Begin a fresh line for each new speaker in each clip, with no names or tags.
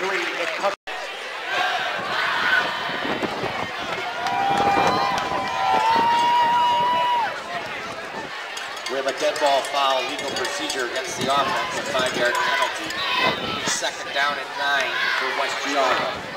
three. It comes. We have a dead ball foul, legal procedure against the offense, a 5-yard penalty. Second down and 9 for West Geauga.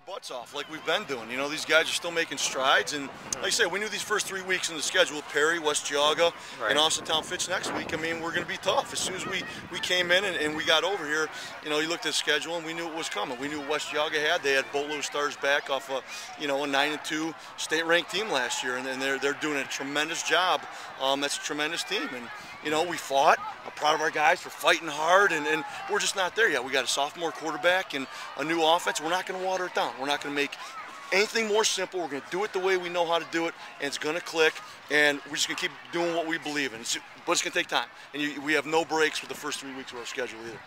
Butts off like we've been doing. You know, these guys are still making strides, and like I said, we knew these first 3 weeks in the schedule with Perry, West Geauga, and Austintown Fitch next week. I mean, we're going to be tough. As soon as we came in and we got over here, you know, you looked at the schedule and we knew it was coming. We knew what West Geauga had. They had boatload stars back off a, you know, a 9-2 state-ranked team last year, and they're doing a tremendous job. That's a tremendous team, and you know, we fought. I'm proud of our guys for fighting hard, and we're just not there yet. We got a sophomore quarterback and a new offense. We're not going to water it down. We're not going to make anything more simple. We're going to do it the way we know how to do it, and it's going to click, and we're just going to keep doing what we believe in. But it's going to take time, and we have no breaks for the first 3 weeks of our schedule either.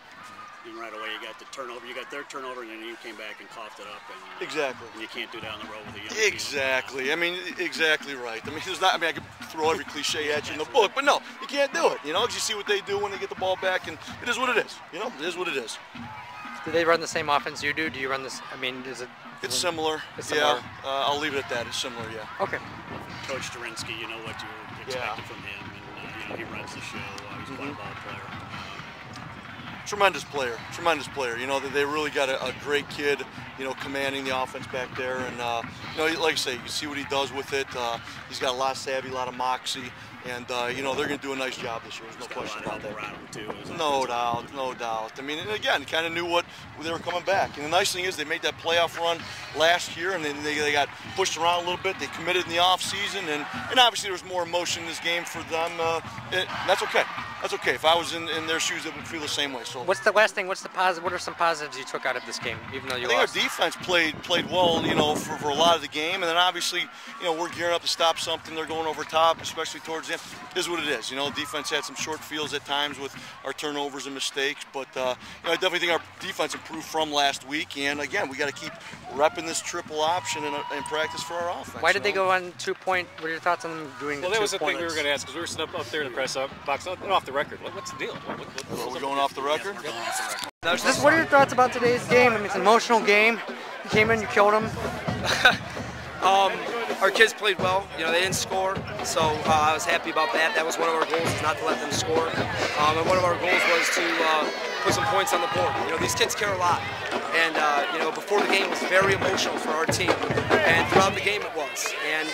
And right away you got the turnover, you got their turnover, and then you came back and coughed it up. And,
exactly.
And you can't do that on the road with a young team.
Exactly. I mean, exactly right. I mean, there's not. I mean, I could throw every cliche at you in the book, but no, you can't do it. You know, because you see what they do when they get the ball back, and it is what it is. You know, it is what it is.
Do they run the same offense you do? Do you run this? I mean, is it?
It's similar.
It's similar.
Yeah. I'll leave it at that. It's similar. Yeah.
Okay.
Coach Durinsky, you know what you expected from him, and you know, he runs the show. He's quite a ball player.
Tremendous player. You know, they really got a great kid, you know, commanding the offense back there. And, you know, like I say, you can see what he does with it. He's got a lot of savvy, a lot of moxie. And, you know, they're going to do a nice job this year. There's no question about that. No doubt, no doubt. I mean, and again, kind of knew what they were coming back. And the nice thing is they made that playoff run last year, and then they got pushed around a little bit. They committed in the offseason, and obviously there was more emotion in this game for them. That's okay. That's okay. If I was in their shoes, it would feel the same way. So,
what's the last thing? What's the positive? What are some positives you took out of this game, even though you lost?
I think our defense played well, you know, for a lot of the game, and then obviously, you know, we're gearing up to stop something. They're going over top, especially towards the end. It is what it is. You know, defense had some short fields at times with our turnovers and mistakes, but you know, I definitely think our defense improved from last week. And again, we got to keep repping this triple option in practice for our offense.
Why did they go on 2-point? What are your thoughts on them doing?
Well, that was the thing we were going to ask, because we were sitting up there in the press box, off the record. What's the deal?
Are we going off the record?
What are your thoughts about today's game? I mean, it's an emotional game. You came in, you killed them.
Our kids played well. You know, they didn't score, so I was happy about that. That was one of our goals, is not to let them score. And one of our goals was to put some points on the board. You know, these kids care a lot. And, you know, before the game it was very emotional for our team. And throughout the game it was. And,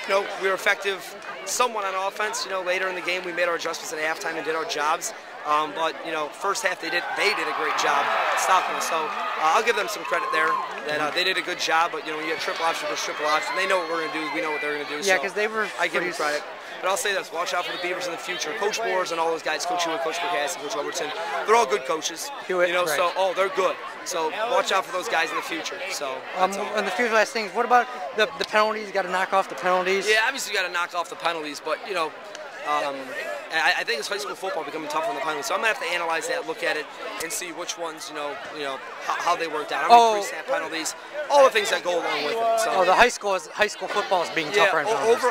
you know, we were effective somewhat on offense. You know, later in the game we made our adjustments at halftime and did our jobs. But you know, first half they did a great job stopping us. So I'll give them some credit there. That they did a good job. But you know, when you have triple option versus triple option, they know what we're going to do. We know what they're going to do.
Yeah, because they were.
I give them credit. But I'll say this: watch out for the Beavers in the future. Coach Boers and all those guys, Coach Hewitt, Coach McCaskey, Coach Overton, they're all good coaches.
Hewitt,
you know,
right.
so they're good. So watch out for those guys in the future. So.
And the few last things. What about the penalties? You got to knock off the penalties.
Yeah, obviously you got to knock off the penalties, but you know. I think it's high school football becoming tougher on the penalties, so I'm gonna have to analyze that, look at it, and see which ones, you know, how they worked out. How many pre-snap penalties, all the things that go along with it. So.
Oh, the high school football is being tougher.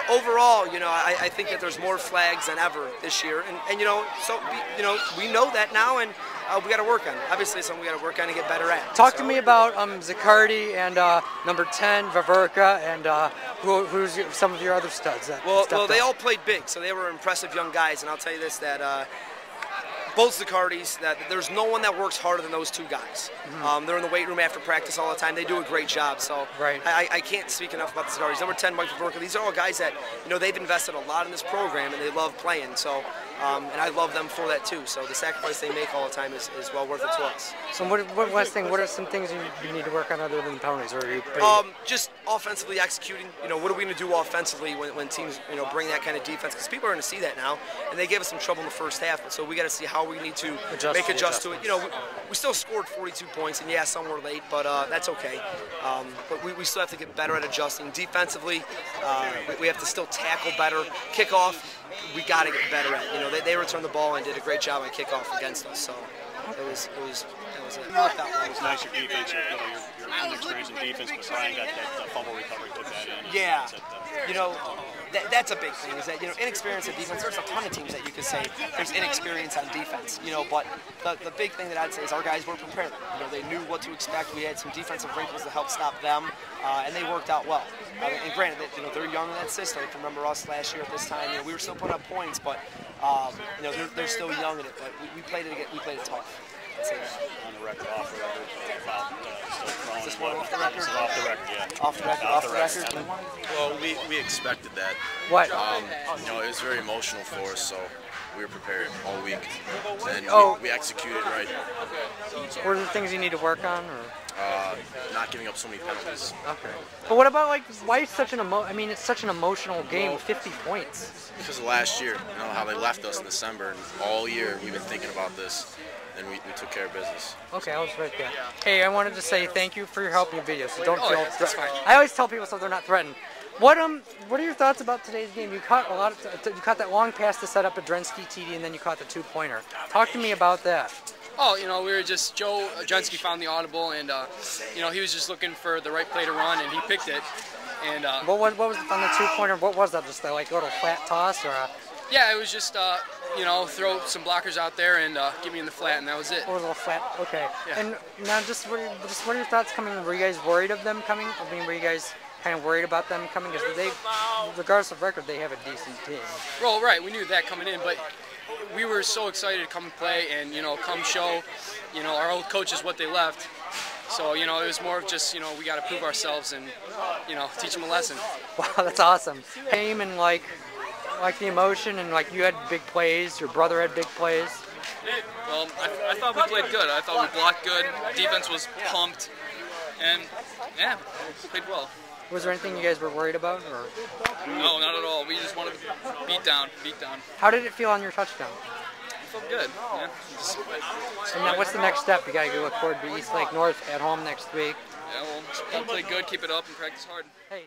Overall, you know, I think that there's more flags than ever this year, and you know, so you know, we know that now, and we got to work on it. Obviously, it's something we got to work on and get better at.
Talk to me about Zaccardi and number 10, Vaverka, and who's some of your other studs.
Well, they all played big, so they were impressive young guys. And I'll tell you this, that both Zaccardis, that there's no one that works harder than those two guys. They're in the weight room after practice all the time. They do a great job. So I can't speak enough about the Zaccardis. Number 10, Mike Vaverka. These are all guys that, you know, they've invested a lot in this program and they love playing. So. And I love them for that too. So the sacrifice they make all the time is well worth it to us.
So what are some things you need to work on other than penalties? Or are you
just offensively executing. You know, what are we going to do offensively when teams, you know, bring that kind of defense? Because people are going to see that now, and they gave us some trouble in the first half. So we got to see how we need to adjust to it. You know, we still scored 42 points, and yeah, some were late, but that's okay. But we still have to get better at adjusting defensively. We have to still tackle better. Kickoff, we got to get better at. You know, they returned the ball and did a great job on kickoff against us. So. It was it worked out well.
It's nice your defense. You're inexperienced in defense, but Brian got that fumble recovery, took that in.
Yeah, that's a big thing. Is that inexperience in defense? There's a ton of teams that you could say there's inexperience on defense. But the big thing that I'd say is our guys were prepared. They knew what to expect. We had some defensive wrinkles to help stop them, and they worked out well. And granted, they're young in that system. If you remember us last year at this time, we were still putting up points, but they're still young in it. But we played it tough.
On the record, off the record, still throwing.
Is this one off the record?
This is off the record, yeah.
Off the record.
Well, we expected that.
What?
It was very emotional for us, so we were prepared all week, and we executed right. So,
What are the things you need to work on, or?
not giving up so many penalties.
Okay. But what about why is such an it's such an emotional game with 50 points?
Because of last year, how they left us in December, and all year we've been thinking about this, and we took care of business.
Okay, I'll just write that. Hey, I wanted to say thank you for your help in your video, so don't feel
that's fine.
I always tell people so they're not threatened. What are your thoughts about today's game? You caught you caught that long pass to set up a Drensky TD, and then you caught the 2-pointer. Talk to me about that.
Oh, we were just, Joe Drensky found the audible, and, he was just looking for the right play to run, and he picked it. And
what was on the 2-pointer? What was that? Just a little flat toss, or a...
Yeah, it was just, throw some blockers out there and get me in the flat, and that was it.
Oh, a little flat, okay.
Yeah.
And now what are your thoughts coming? Were you guys worried of them coming? I mean, were you guys kind of worried about them coming? Because they, regardless of record, they have a decent team.
Well, right, we knew that coming in, but we were so excited to come and play and, come show, our old coaches what they left. So, it was more of just, we got to prove ourselves and, teach them a lesson.
Wow, that's awesome. Game and like the emotion and you had big plays, your brother had big plays.
Well, I thought we played good. I thought we blocked good. Defense was pumped. And, yeah, played well.
Was there anything you guys were worried about? Or?
No, not at all. We just wanted to beat down.
How did it feel on your touchdown?
It felt good, yeah.
So now what's the next step? You got to look forward to East Lake North at home next week.
Yeah, we'll play good, keep it up, and practice hard.
Hey.